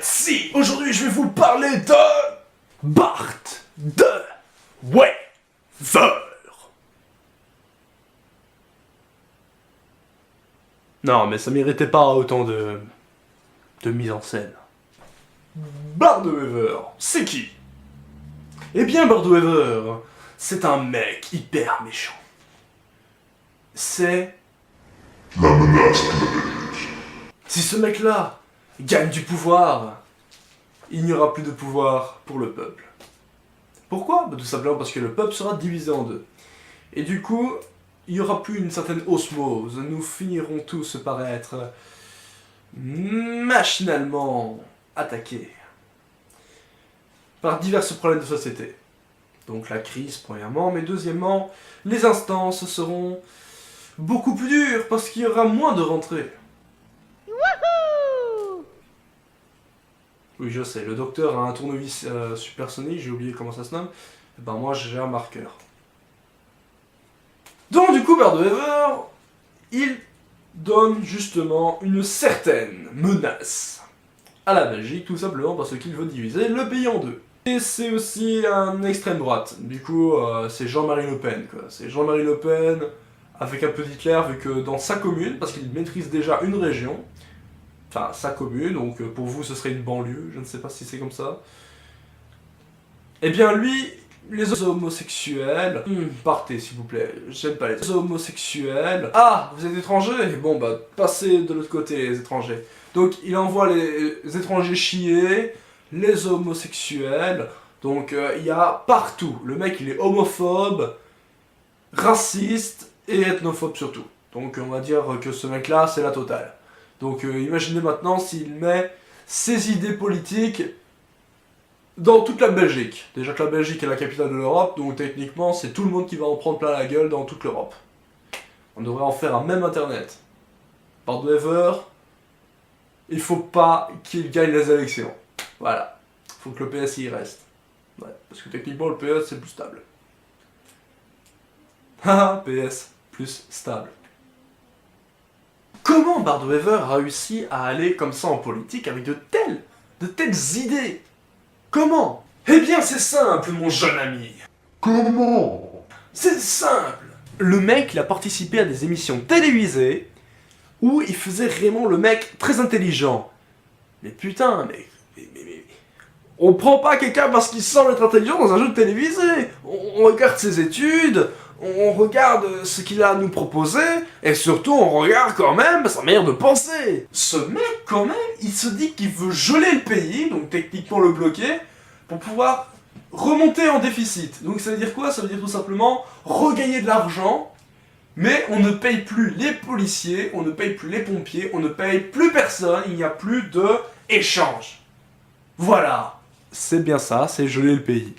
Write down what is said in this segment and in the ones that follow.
Si, aujourd'hui je vais vous parler de Bart de Wever. Non, mais ça méritait pas autant de mise en scène. Bart de Wever, c'est qui? Eh bien, Bart de Wever, c'est un mec hyper méchant. C'est la menace climatique. Si ce mec-là gagne du pouvoir, il n'y aura plus de pouvoir pour le peuple. Pourquoi? Tout simplement parce que le peuple sera divisé en deux. Et du coup, il n'y aura plus une certaine osmose. Nous finirons tous par être machinalement attaqués par divers problèmes de société. Donc la crise, premièrement, mais deuxièmement, les instances seront beaucoup plus dures parce qu'il y aura moins de rentrées. Oui, je sais, le docteur a un tournevis supersonique, j'ai oublié comment ça se nomme. Et ben moi, j'ai un marqueur. Donc du coup, Bart de Wever, il donne justement une certaine menace à la Belgique, tout simplement parce qu'il veut diviser le pays en deux. Et c'est aussi un extrême droite, du coup, c'est Jean-Marie Le Pen, quoi. C'est Jean-Marie Le Pen avec un peu d'Hitler, vu que dans sa commune, parce qu'il maîtrise déjà une région, enfin, sa commune, donc pour vous ce serait une banlieue, je ne sais pas si c'est comme ça. Eh bien lui, les homosexuels... partez s'il vous plaît, j'aime pas les homosexuels... Ah, vous êtes étrangers? Bon bah, passez de l'autre côté les étrangers. Donc il envoie les étrangers chier, les homosexuels, donc il y a partout. Le mec il est homophobe, raciste et ethnophobe surtout. Donc on va dire que ce mec là c'est la totale. Donc imaginez maintenant s'il met ses idées politiques dans toute la Belgique. Déjà que la Belgique est la capitale de l'Europe, donc techniquement c'est tout le monde qui va en prendre plein la gueule dans toute l'Europe. On devrait en faire un même internet. Bart de Wever, il faut pas qu'il gagne les élections. Voilà. Il faut que le PS y reste. Ouais, parce que techniquement le PS c'est plus stable. Haha, PS, plus stable. Comment Bart de Wever a réussi à aller comme ça en politique avec de telles idées? Comment? Eh bien c'est simple mon jeune ami. Comment? C'est simple. Le mec il a participé à des émissions télévisées où il faisait vraiment le mec très intelligent. Mais putain, mais on prend pas quelqu'un parce qu'il semble être intelligent dans un jeu de télévisé. On regarde ses études, on regarde ce qu'il a à nous proposer, et surtout on regarde quand même sa manière de penser. Ce mec quand même, il se dit qu'il veut geler le pays, donc techniquement le bloquer, pour pouvoir remonter en déficit. Donc ça veut dire quoi? Ça veut dire tout simplement regagner de l'argent, mais on ne paye plus les policiers, on ne paye plus les pompiers, on ne paye plus personne, il n'y a plus de échange. Voilà. C'est bien ça, c'est geler le pays.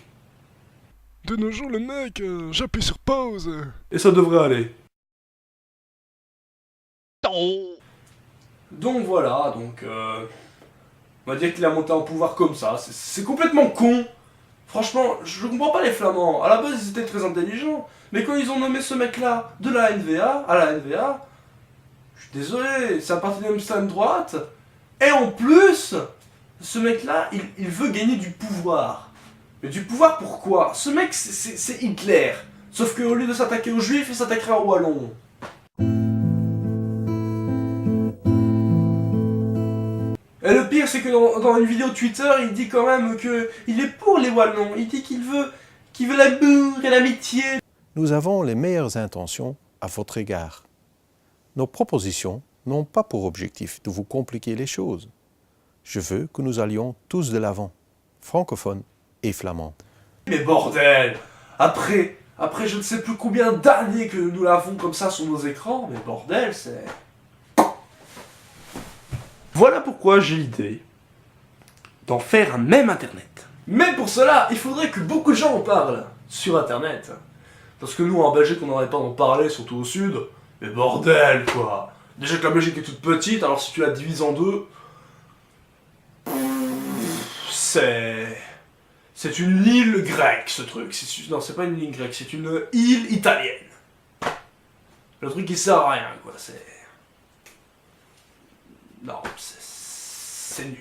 De nos jours, le mec, j'appuie sur pause. Et ça devrait aller. Donc voilà, on va dire qu'il a monté en pouvoir comme ça. C'est complètement con. Franchement, je comprends pas les Flamands. À la base, ils étaient très intelligents. Mais quand ils ont nommé ce mec-là de la NVA, à la NVA, je suis désolé, c'est un parti d'extrême droite. Et en plus, ce mec-là, il veut gagner du pouvoir. Mais du pouvoir pourquoi? Ce mec, c'est Hitler. Sauf qu'au lieu de s'attaquer aux Juifs, il s'attaquera aux Wallons. Et le pire, c'est que dans une vidéo Twitter, il dit quand même que il est pour les Wallons. Il dit qu'il veut l'amour et l'amitié. Nous avons les meilleures intentions à votre égard. Nos propositions n'ont pas pour objectif de vous compliquer les choses. Je veux que nous allions tous de l'avant, francophones et flamands. Mais bordel! Après je ne sais plus combien d'années que nous l'avons comme ça sur nos écrans, mais bordel, c'est... Voilà pourquoi j'ai l'idée d'en faire un même internet. Mais pour cela, il faudrait que beaucoup de gens en parlent sur internet. Parce que nous, en Belgique, on n'aurait pas d'en parler, surtout au sud. Mais bordel, quoi! Déjà que la Belgique est toute petite, alors si tu la divises en deux... C'est une île grecque, ce truc. Non, c'est pas une île grecque, c'est une île italienne. Le truc qui sert à rien, quoi, c'est... Non, c'est nul.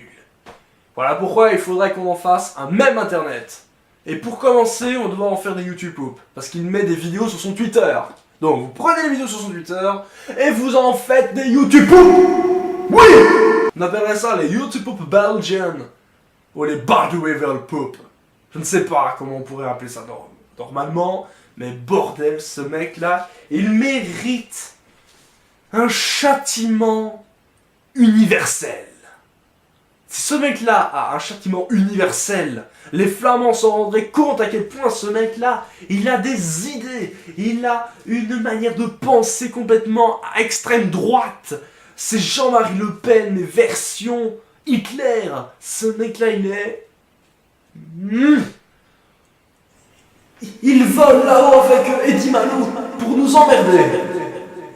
Voilà pourquoi il faudrait qu'on en fasse un même internet. Et pour commencer, on doit en faire des YouTube Poop, parce qu'il met des vidéos sur son Twitter. Donc vous prenez les vidéos sur son Twitter, et vous en faites des YouTube Poop. Oui. On appellerait ça les YouTube Poop Belgian, ou les Barduwevel Poop. Je ne sais pas comment on pourrait appeler ça normalement, mais bordel, ce mec-là, il mérite un châtiment universel. Si ce mec-là a un châtiment universel, les Flamands s'en rendraient compte à quel point ce mec-là, il a des idées, il a une manière de penser complètement à extrême droite. C'est Jean-Marie Le Pen, mais version Hitler. Ce mec-là, il est... Il vole là-haut avec Eddie Malou pour nous emmerder.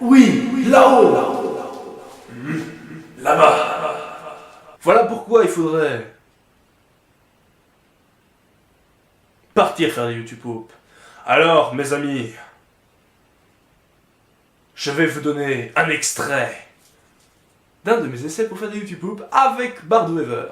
Oui, là-haut. Là-bas. Voilà pourquoi il faudrait partir faire des YouTube Poop. Alors, mes amis, je vais vous donner un extrait d'un de mes essais pour faire des YouTube Poop avec Barduwever.